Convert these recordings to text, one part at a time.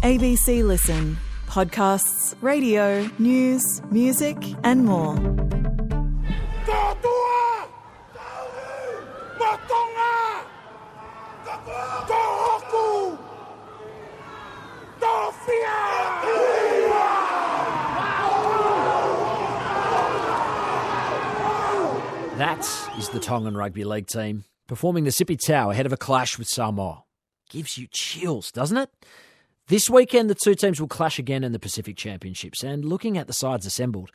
ABC Listen. Podcasts, radio, news, music and more. That is the Tongan Rugby League team performing the Sippy Tau ahead of a clash with Samoa. Gives you chills, doesn't it? This weekend, the two teams will clash again in the Pacific Championships, and looking at the sides assembled,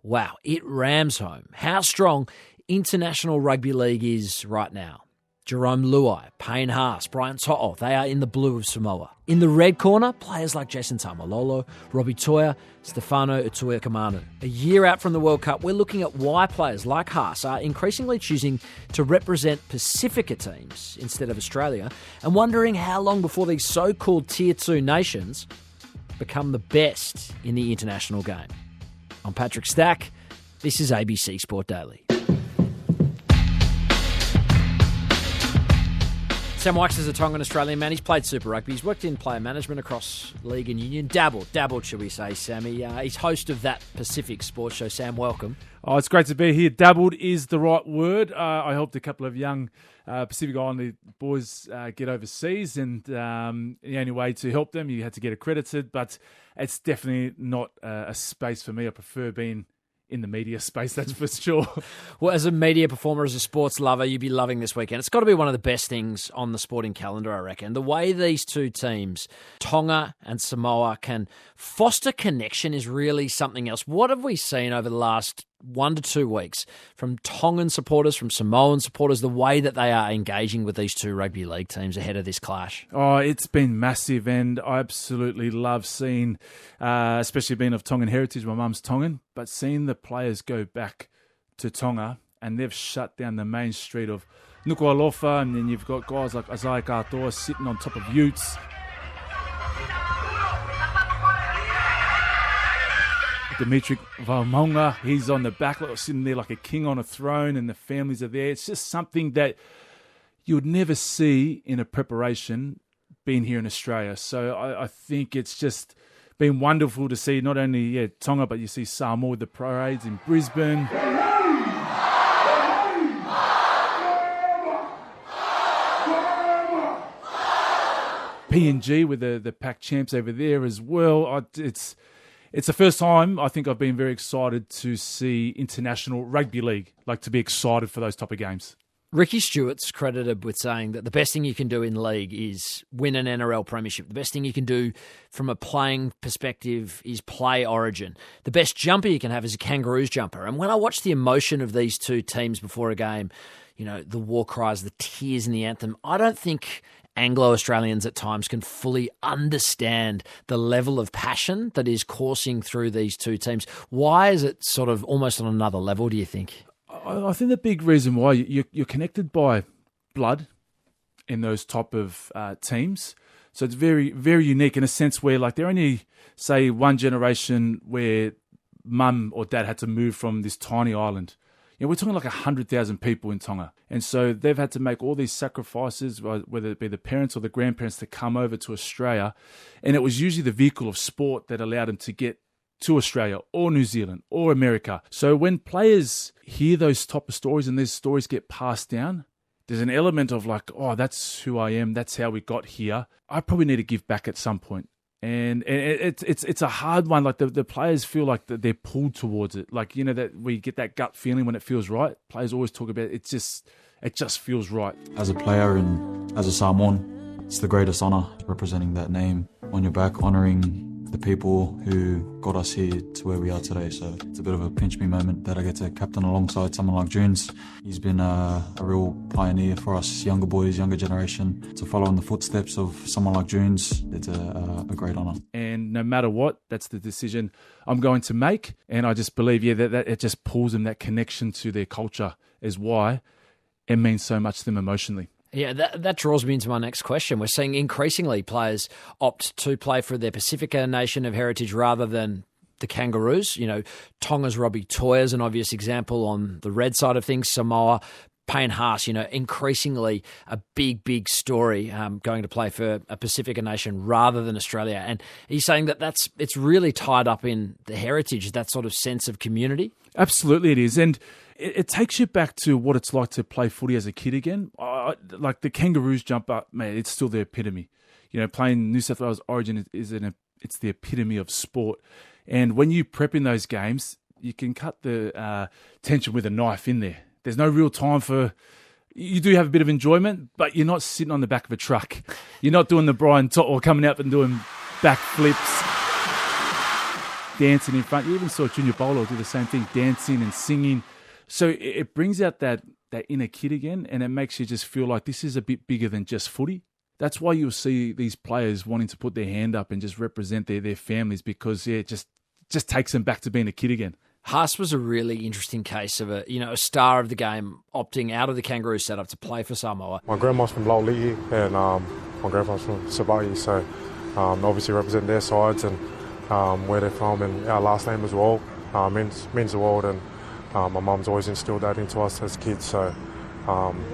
wow, it rams home how strong international rugby league is right now. Jerome Luai, Payne Haas, Brian To'o, they are in the blue of Samoa. In the red corner, players like Jason Taumalolo, Robbie Toia, Stefano Utoikamanu. A year out from the World Cup, we're looking at why players like Haas are increasingly choosing to represent Pasifika teams instead of Australia, and wondering how long before these so-called Tier 2 nations become the best in the international game. I'm Patrick Stack. This is ABC Sport Daily. Sam Wykes is a Tongan Australian man. He's played Super Rugby. He's worked in player management across league and union. Dabbled, shall we say, Sammy. He's host of that Pacific Sports Show. Sam, welcome. Oh, it's great to be here. Dabbled is the right word. I helped a couple of young Pacific Islander boys get overseas, and the only way to help them, you had to get accredited, but it's definitely not a space for me. I prefer being in the media space, that's for sure. Well, as a media performer, as a sports lover, you'd be loving this weekend. It's got to be one of the best things on the sporting calendar, I reckon. The way these two teams, Tonga and Samoa, can foster connection is really something else. What have we seen over the last 1 to 2 weeks from Tongan supporters, from Samoan supporters, the way that they are engaging with these two rugby league teams ahead of this clash? Oh, it's been massive, and I absolutely love seeing, especially being of Tongan heritage, my mum's Tongan, but seeing the players go back to Tonga, and they've shut down the main street of Nuku'alofa, and then you've got guys like Isaiah Katoa sitting on top of utes. Dimitri Valmonga, he's on the back, sitting there like a king on a throne, and the families are there. It's just something that you would never see in a preparation being here in Australia. So I think it's just been wonderful to see not only Tonga, but you see Samoa with the parades in Brisbane. PNG with the Pac champs over there as well. It's the first time I think I've been very excited to see international rugby league, like to be excited for those type of games. Ricky Stewart's credited with saying that the best thing you can do in league is win an NRL premiership. The best thing you can do from a playing perspective is play Origin. The best jumper you can have is a Kangaroos jumper. And when I watch the emotion of these two teams before a game, you know, the war cries, the tears in the anthem, I don't think Anglo-Australians at times can fully understand the level of passion that is coursing through these two teams. Why is it sort of almost on another level, do you think? I think the big reason why you're connected by blood in those type of teams. So it's very, very unique in a sense where, like, they're only, say, one generation where mum or dad had to move from this tiny island. You know, we're talking like 100,000 people in Tonga. And so they've had to make all these sacrifices, whether it be the parents or the grandparents, to come over to Australia. And it was usually the vehicle of sport that allowed them to get to Australia or New Zealand or America. So when players hear those type of stories and these stories get passed down, there's an element of like, oh, that's who I am. That's how we got here. I probably need to give back at some point. And it's a hard one. Like the players feel like they're pulled towards it. Like, you know, that we get that gut feeling when it feels right. Players always talk about it. It just feels right. As a player and as a Samoan, it's the greatest honour representing that name on your back, honouring the people who got us here to where we are today. So it's a bit of a pinch me moment that I get to captain alongside someone like Junes. He's been a real pioneer for us younger boys, younger generation, to follow in the footsteps of someone like Junes. It's a great honour. And no matter what, that's the decision I'm going to make. And I just believe, that it just pulls them, that connection to their culture is why it means so much to them emotionally. Yeah, that draws me into my next question. We're seeing increasingly players opt to play for their Pasifika nation of heritage rather than the Kangaroos. You know, Tonga's Robbie Toia is an obvious example on the red side of things. Samoa Payne Haas, increasingly a big story, going to play for a Pasifika nation rather than Australia. And he's saying that it's really tied up in the heritage, that sort of sense of community. Absolutely it is. And it takes you back to what it's like to play footy as a kid again. Like the Kangaroos jump up, man, it's still the epitome. Playing New South Wales Origin it's the epitome of sport. And when you prep in those games, you can cut the tension with a knife in there. There's no real time for... You do have a bit of enjoyment, but you're not sitting on the back of a truck. You're not doing the Brian Tot or coming out and doing backflips, dancing in front. You even saw Junior Bowler do the same thing, dancing and singing. So it brings out that inner kid again, and it makes you just feel like this is a bit bigger than just footy. That's why you'll see these players wanting to put their hand up and just represent their families, because it just takes them back to being a kid again. Haas was a really interesting case of a star of the game opting out of the Kangaroo setup to play for Samoa. My grandma's from Laulii and my grandpa's from Sabai, so obviously represent their sides and where they're from, and our last name as well means the world, and my mum's always instilled that into us as kids, so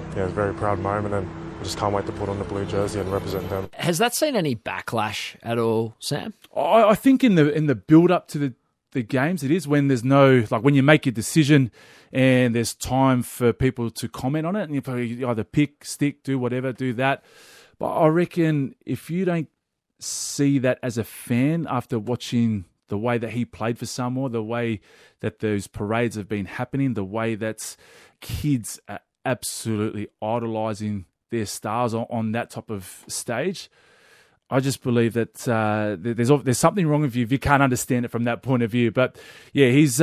it's a very proud moment, and I just can't wait to put on the blue jersey and represent them. Has that seen any backlash at all, Sam? I think in the build-up to the games, it is when there's no, like when you make your decision and there's time for people to comment on it, and you probably either pick, stick, do whatever, do that. But I reckon if you don't see that as a fan after watching the way that he played for Samoa, the way that those parades have been happening, the way that kids are absolutely idolising their stars on that type of stage, I just believe that there's something wrong with you if you can't understand it from that point of view. But yeah, it's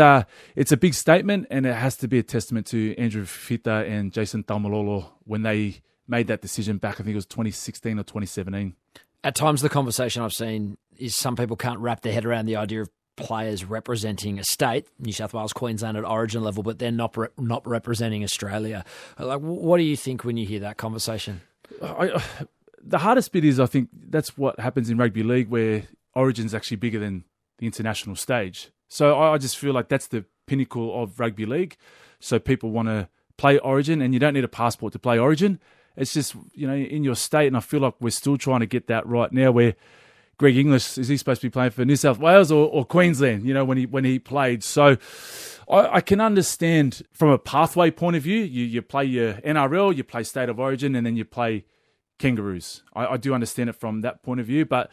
a big statement, and it has to be a testament to Andrew Fifita and Jason Taumalolo when they made that decision back, I think it was 2016 or 2017. At times the conversation I've seen is some people can't wrap their head around the idea of players representing a state, New South Wales, Queensland at origin level, but they're not representing Australia. Like, what do you think when you hear that conversation? The hardest bit is, I think that's what happens in rugby league, where Origin's actually bigger than the international stage. So I just feel like that's the pinnacle of rugby league. So people want to play Origin, and you don't need a passport to play Origin. It's just, in your state, and I feel like we're still trying to get that right now, where Greg Inglis, is he supposed to be playing for New South Wales or Queensland, when he played? So I can understand from a pathway point of view, you play your NRL, you play State of Origin, and then you play Kangaroos. I do understand it from that point of view, but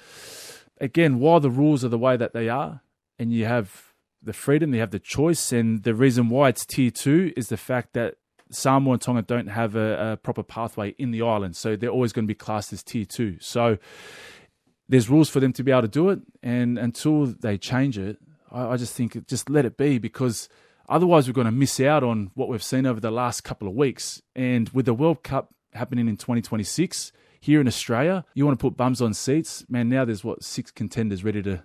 again, while the rules are the way that they are, and you have the freedom, you have the choice, and the reason why it's tier 2 is the fact that Samoa and Tonga don't have a proper pathway in the island, so they're always going to be classed as tier 2. So there's rules for them to be able to do it, and until they change it, I just think just let it be, because otherwise we're going to miss out on what we've seen over the last couple of weeks. And with the World Cup happening in 2026 here in Australia, you want to put bums on seats, man. Now there's 6 contenders ready to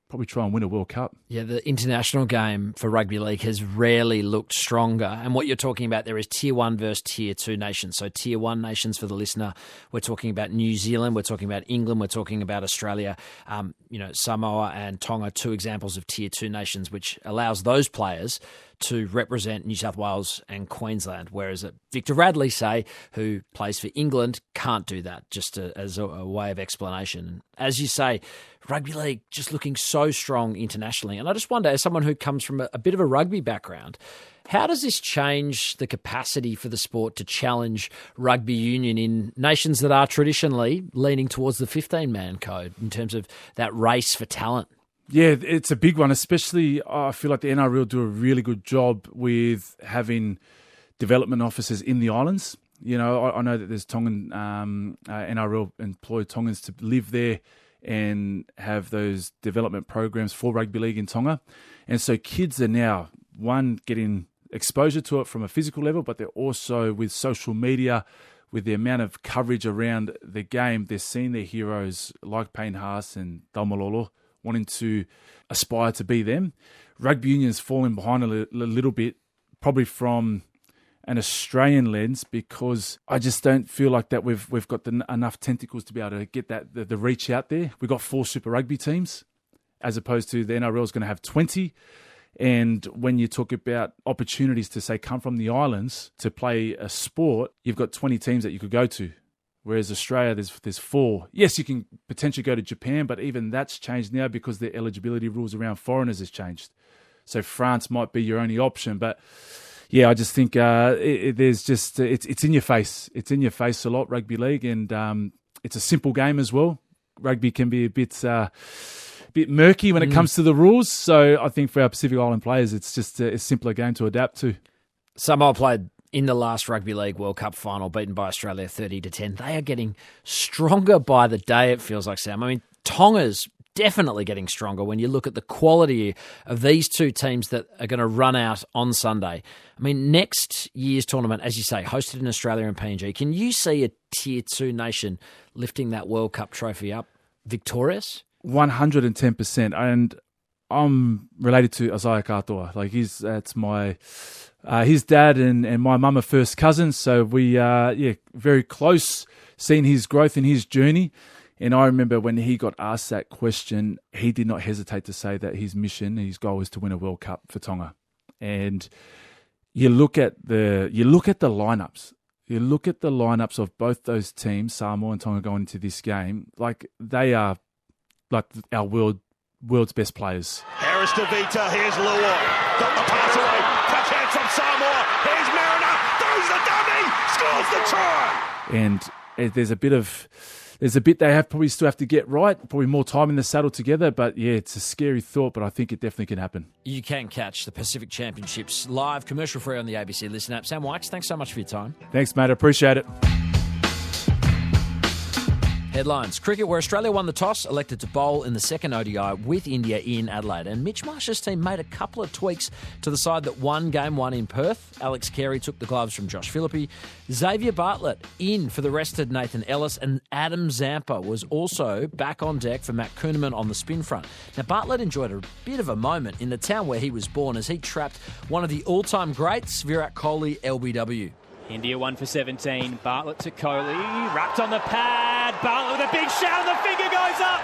probably try and win a World Cup. Yeah, the international game for rugby league has rarely looked stronger. And what you're talking about there is tier 1 versus tier 2 nations. So tier 1 nations, for the listener, we're talking about New Zealand, we're talking about England, we're talking about Australia. Samoa and Tonga, 2 examples of tier 2 nations, which allows those players to represent New South Wales and Queensland, whereas Victor Radley, say, who plays for England, can't do that, just as a way of explanation. As you say, rugby league just looking so strong internationally. And I just wonder, as someone who comes from a bit of a rugby background, how does this change the capacity for the sport to challenge rugby union in nations that are traditionally leaning towards the 15-man code in terms of that race for talent? Yeah, it's a big one, especially I feel like the NRL do a really good job with having development officers in the islands. I know that there's Tongan NRL employed Tongans to live there and have those development programs for rugby league in Tonga. And so kids are now, one, getting exposure to it from a physical level, but they're also, with social media, with the amount of coverage around the game, they're seeing their heroes like Payne Haas and Taumalolo wanting to aspire to be them. Rugby union is falling behind a little bit, probably from an Australian lens, because I just don't feel like that we've got enough tentacles to be able to get that the reach out there. We've got 4 Super Rugby teams, as opposed to the NRL is going to have 20. And when you talk about opportunities to, say, come from the islands to play a sport, you've got 20 teams that you could go to. Whereas Australia, there's 4. Yes, you can potentially go to Japan, but even that's changed now because the eligibility rules around foreigners has changed. So France might be your only option. But yeah, I just think it's in your face. It's in your face a lot, rugby league, and it's a simple game as well. Rugby can be a bit murky when it comes to the rules. So I think for our Pacific Island players, it's just a simpler game to adapt to. Samoa played in the last Rugby League World Cup final, beaten by Australia 30-10. They are getting stronger by the day, it feels like, Sam. I mean, Tonga's definitely getting stronger when you look at the quality of these two teams that are going to run out on Sunday. I mean, next year's tournament, as you say, hosted in Australia and PNG. Can you see a Tier 2 nation lifting that World Cup trophy up victorious? 110%. And I'm related to Isaiah Katoa. Like, that's my... his dad and my mum are first cousins, so we are very close, seeing his growth and his journey. And I remember when he got asked that question, he did not hesitate to say that his goal is to win a World Cup for Tonga. And you look at the lineups. You look at the lineups of both those teams, Samoa and Tonga, going into this game. Like, they are like our world's best players. Harris to Vita, here's Luo. Got the pass away. Backhand from Samoa. Here's Mariner. Throws the dummy. Scores the try. And there's a bit they probably still have to get right. Probably more time in the saddle together. But yeah, it's a scary thought, but I think it definitely can happen. You can catch the Pacific Championships live, commercial free on the ABC Listen app. Sam Wykes, thanks so much for your time. Thanks, mate. I appreciate it. Headlines. Cricket, where Australia won the toss, elected to bowl in the second ODI with India in Adelaide. And Mitch Marsh's team made a couple of tweaks to the side that won Game 1 in Perth. Alex Carey took the gloves from Josh Philippe. Xavier Bartlett in for the rested Nathan Ellis. And Adam Zampa was also back on deck for Matt Kuhneman on the spin front. Now, Bartlett enjoyed a bit of a moment in the town where he was born as he trapped one of the all-time greats, Virat Kohli, LBW. India 1 for 17. Bartlett to Kohli. Wrapped on the pad. Bartlett with a big shout and the finger goes up.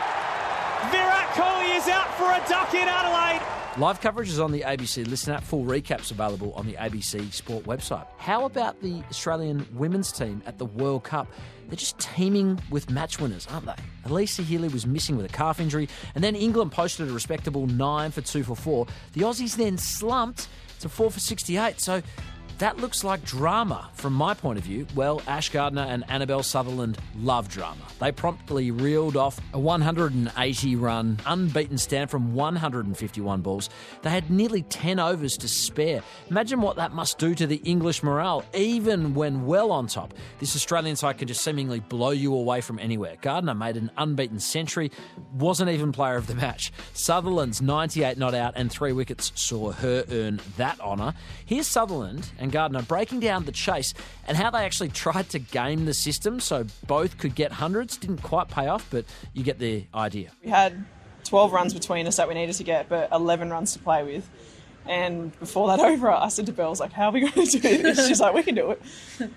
Virat Kohli is out for a duck in Adelaide. Live coverage is on the ABC Listen app. Full recaps available on the ABC Sport website. How about the Australian women's team at the World Cup? They're just teeming with match winners, aren't they? Elisa Healy was missing with a calf injury, and then England posted a respectable 9 for 2 for 4. The Aussies then slumped to 4 for 68. So that looks like drama from my point of view. Well, Ash Gardner and Annabelle Sutherland love drama. They promptly reeled off a 180-run unbeaten stand from 151 balls. They had nearly 10 overs to spare. Imagine what that must do to the English morale, even when well on top. This Australian side can just seemingly blow you away from anywhere. Gardner made an unbeaten century, wasn't even player of the match. Sutherland's 98 not out and 3 wickets saw her earn that honour. Here's Sutherland and Gardner breaking down the chase and how they actually tried to game the system so both could get hundreds. Didn't quite pay off, but you get the idea. We had 12 runs between us that we needed to get, but 11 runs to play with. And before that over, I said to Bells, like, how are we going to do this? She's like, we can do it.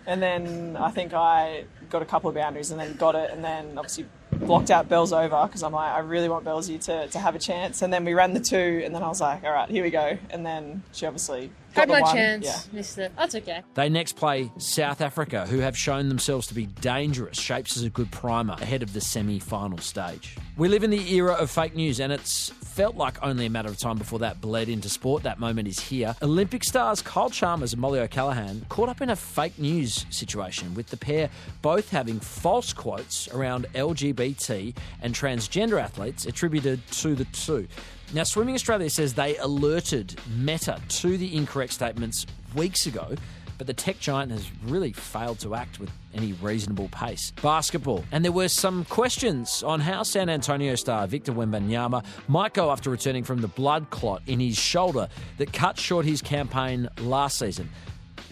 And then I think I got a couple of boundaries and then got it, and then obviously blocked out Bells over because I'm like, I really want Bellsy to have a chance. And then we ran the 2, and then I was like, all right, here we go. And then she obviously got had my 1. chance, yeah. missed it. That's okay. They next play South Africa, who have shown themselves to be dangerous. Shapes as a good primer ahead of the semi-final stage. We live in the era of fake news, and it's felt like only a matter of time before that bled into sport. That moment is here. Olympic stars Kyle Chalmers and Molly O'Callaghan caught up in a fake news situation, with the pair both having false quotes around LGBT and transgender athletes attributed to the two. Now, Swimming Australia says they alerted Meta to the incorrect statements weeks ago, but the tech giant has really failed to act with any reasonable pace. Basketball. And there were some questions on how San Antonio star Victor Wembanyama might go after returning from the blood clot in his shoulder that cut short his campaign last season.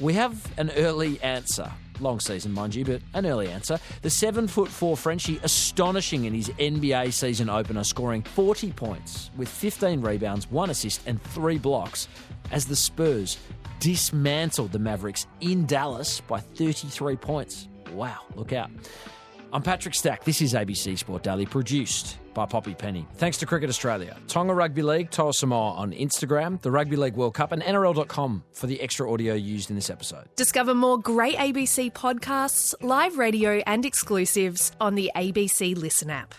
We have an early answer. Long season, mind you, but an early answer. The 7'4" Frenchie astonishing in his NBA season opener, scoring 40 points with 15 rebounds, 1 assist and 3 blocks as the Spurs dismantled the Mavericks in Dallas by 33 points. Wow, look out. I'm Patrick Stack. This is ABC Sport Daily, produced by Poppy Penny. Thanks to Cricket Australia, Tonga Rugby League, Toia Samoa on Instagram, the Rugby League World Cup, and NRL.com for the extra audio used in this episode. Discover more great ABC podcasts, live radio and exclusives on the ABC Listen app.